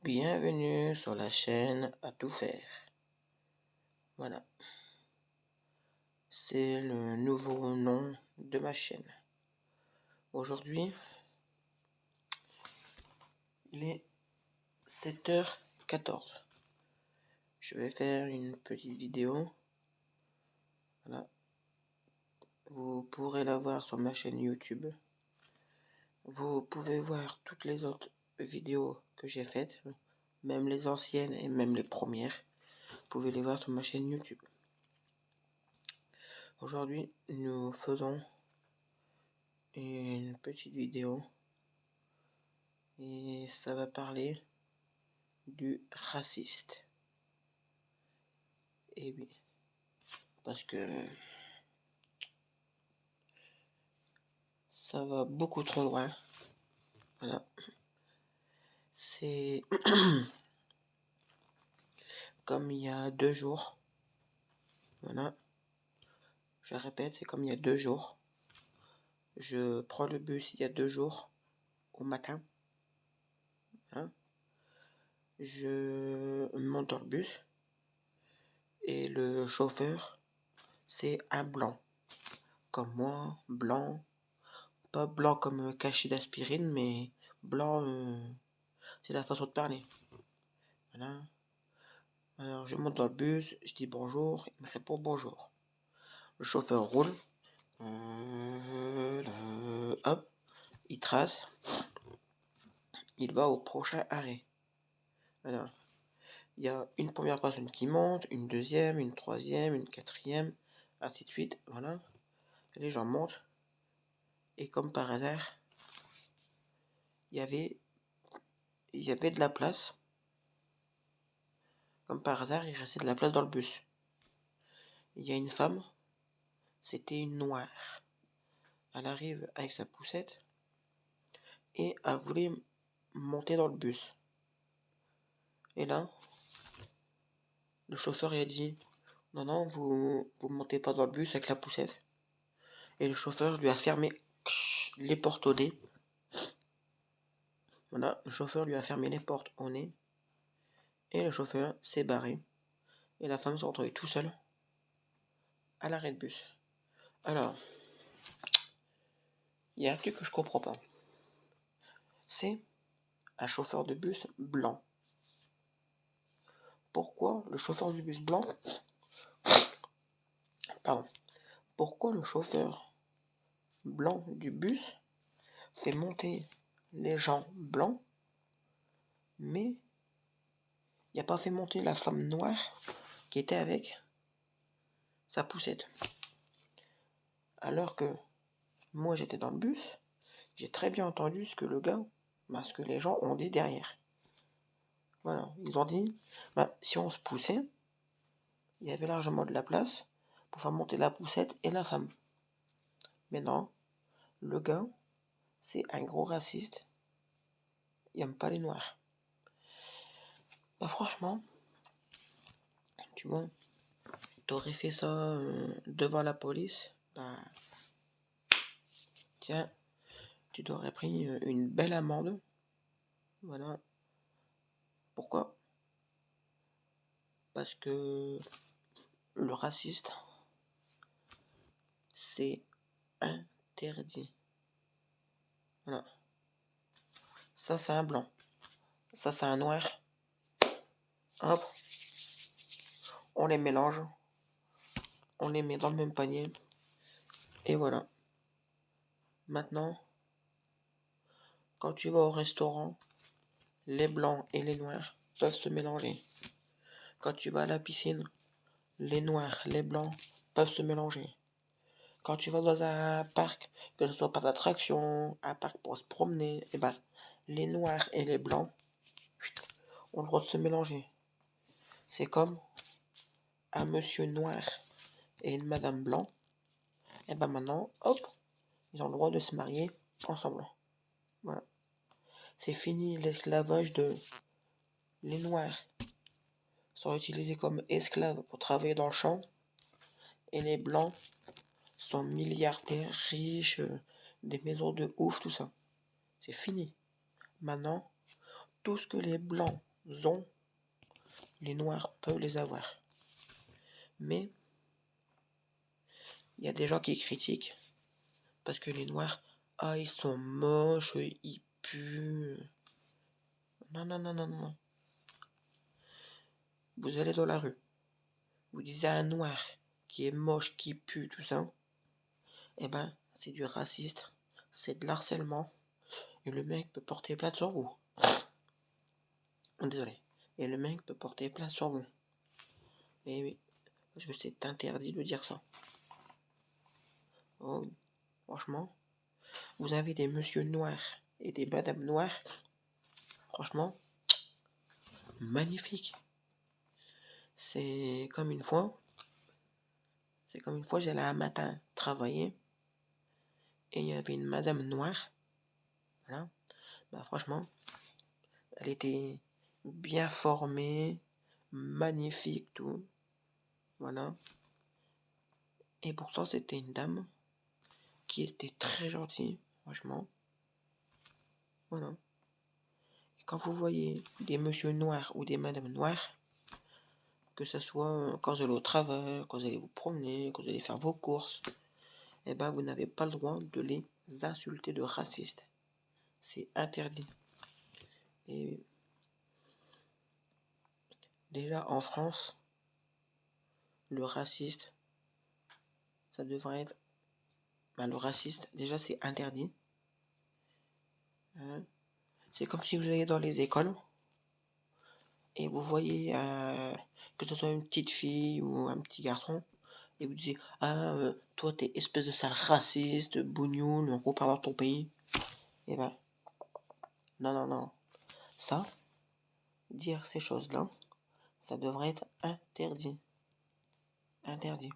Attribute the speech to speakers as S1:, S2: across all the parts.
S1: Bienvenue sur la chaîne à tout faire. Voilà, c'est le nouveau nom de ma chaîne. Aujourd'hui, il est 7h14. Je vais faire une petite vidéo. Voilà, vous pourrez la voir sur ma chaîne YouTube. Vous pouvez voir toutes les autres vidéos que j'ai faites, même les anciennes et même les premières. Vous pouvez les voir sur ma chaîne YouTube. Aujourd'hui, nous faisons une petite vidéo et ça va parler du raciste. Et oui, parce que ça va beaucoup trop loin. Voilà. C'est comme il y a 2 jours. Voilà. Je répète, c'est comme il y a 2 jours. Je prends le bus il y a 2 jours au matin. Hein. Je monte dans le bus et le chauffeur, c'est un blanc. Comme moi, blanc. Pas blanc comme cachet d'aspirine, mais blanc, c'est la façon de parler. Voilà. Alors je monte dans le bus, je dis bonjour, il me répond bonjour. Le chauffeur roule. Hop, il trace. Il va au prochain arrêt. Alors, il y a une première personne qui monte, une deuxième, une troisième, une quatrième, ainsi de suite. Voilà. Les gens montent. Et comme par hasard, il y avait de la place. Comme par hasard, il restait de la place dans le bus. Il y a une femme, c'était une noire. Elle arrive avec sa poussette et elle voulait monter dans le bus. Et là, le chauffeur il a dit non, vous montez pas dans le bus avec la poussette. Et le chauffeur lui a fermé les portes au nez. Voilà, le chauffeur lui a fermé les portes au nez. Et le chauffeur s'est barré. Et la femme s'est retrouvée tout seule à l'arrêt de bus. Alors, il y a un truc que je comprends pas. C'est un chauffeur de bus blanc. Pourquoi le chauffeur du bus blanc Pourquoi le chauffeur blanc du bus fait monter les gens blancs, mais il n'a pas fait monter la femme noire qui était avec sa poussette. Alors que moi j'étais dans le bus, j'ai très bien entendu ce que ce que les gens ont dit derrière. Voilà, ils ont dit, si on se poussait, il y avait largement de la place pour faire monter la poussette et la femme. Mais non, le gars, c'est un gros raciste, il aime pas les noirs. Franchement, tu vois, t'aurais fait ça devant la police, tiens, tu t'aurais pris une belle amende. Voilà. Pourquoi? Parce que le raciste, c'est interdit. Voilà. Ça, c'est un blanc. Ça, c'est un noir. Hop. On les mélange. On les met dans le même panier. Et voilà. Maintenant, quand tu vas au restaurant, les blancs et les noirs peuvent se mélanger. Quand tu vas à la piscine, les noirs, les blancs peuvent se mélanger. Quand tu vas dans un parc, que ce soit pas d'attraction, un parc pour se promener, les noirs et les blancs ont le droit de se mélanger. C'est comme un monsieur noir et une madame blanc. Maintenant, hop, ils ont le droit de se marier ensemble. Voilà. C'est fini l'esclavage de... Les noirs sont utilisés comme esclaves pour travailler dans le champ. Et les blancs sont milliardaires, riches, des maisons de ouf, tout ça. C'est fini. Maintenant, tout ce que les blancs ont, les noirs peuvent les avoir. Mais il y a des gens qui critiquent parce que les noirs, ah, ils sont moches, ils puent. Non, non, non, non, non. Vous allez dans la rue, vous disiez à un noir qui est moche, qui pue, tout ça, eh ben, c'est du raciste, c'est de l'harcèlement, et le mec peut porter plainte sur vous. Désolé. Et le mec peut porter plainte sur vous. Et oui, parce que c'est interdit de dire ça. Oh, franchement, vous avez des monsieur noirs et des madame noires, franchement, magnifique. C'est comme une fois, j'allais un matin travailler et il y avait une madame noire, voilà, bah franchement, elle était bien formée, magnifique, tout, voilà. Et pourtant, c'était une dame qui était très gentille, franchement, voilà. Et quand vous voyez des monsieur noirs ou des madames noires, que ce soit quand vous allez au travail, quand vous allez vous promener, quand vous allez faire vos courses, eh ben vous n'avez pas le droit de les insulter de racistes. C'est interdit. Et déjà en France, le raciste, ça devrait être... Ben, le raciste, déjà c'est interdit. Hein. C'est comme si vous alliez dans les écoles et vous voyez que ce soit une petite fille ou un petit garçon, et vous disiez, ah, toi t'es espèce de sale raciste, bougnoule, on repart dans ton pays. Et ben, non, non, non. Ça, dire ces choses-là, ça devrait être interdit. Interdit.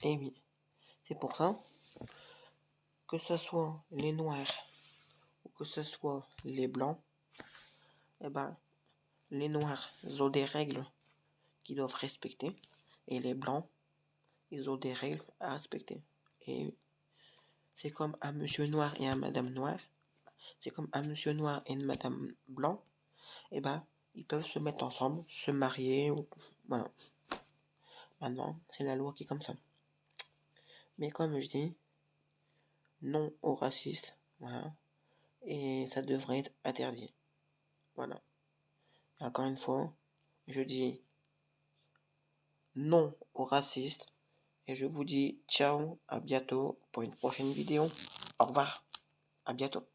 S1: Et oui, c'est pour ça que ce soit les noirs ou que ce soit les blancs, eh ben, les noirs, ils ont des règles qu'ils doivent respecter, et les blancs, ils ont des règles à respecter. Et oui, c'est comme un monsieur noir et un madame noire, c'est comme un monsieur noir et une madame blanc, eh ben, ils peuvent se mettre ensemble, se marier, ou... voilà. Maintenant, c'est la loi qui est comme ça. Mais comme je dis, non au racisme, voilà, et ça devrait être interdit, voilà. Et encore une fois, je dis non au racisme, et je vous dis ciao, à bientôt pour une prochaine vidéo. Au revoir, à bientôt.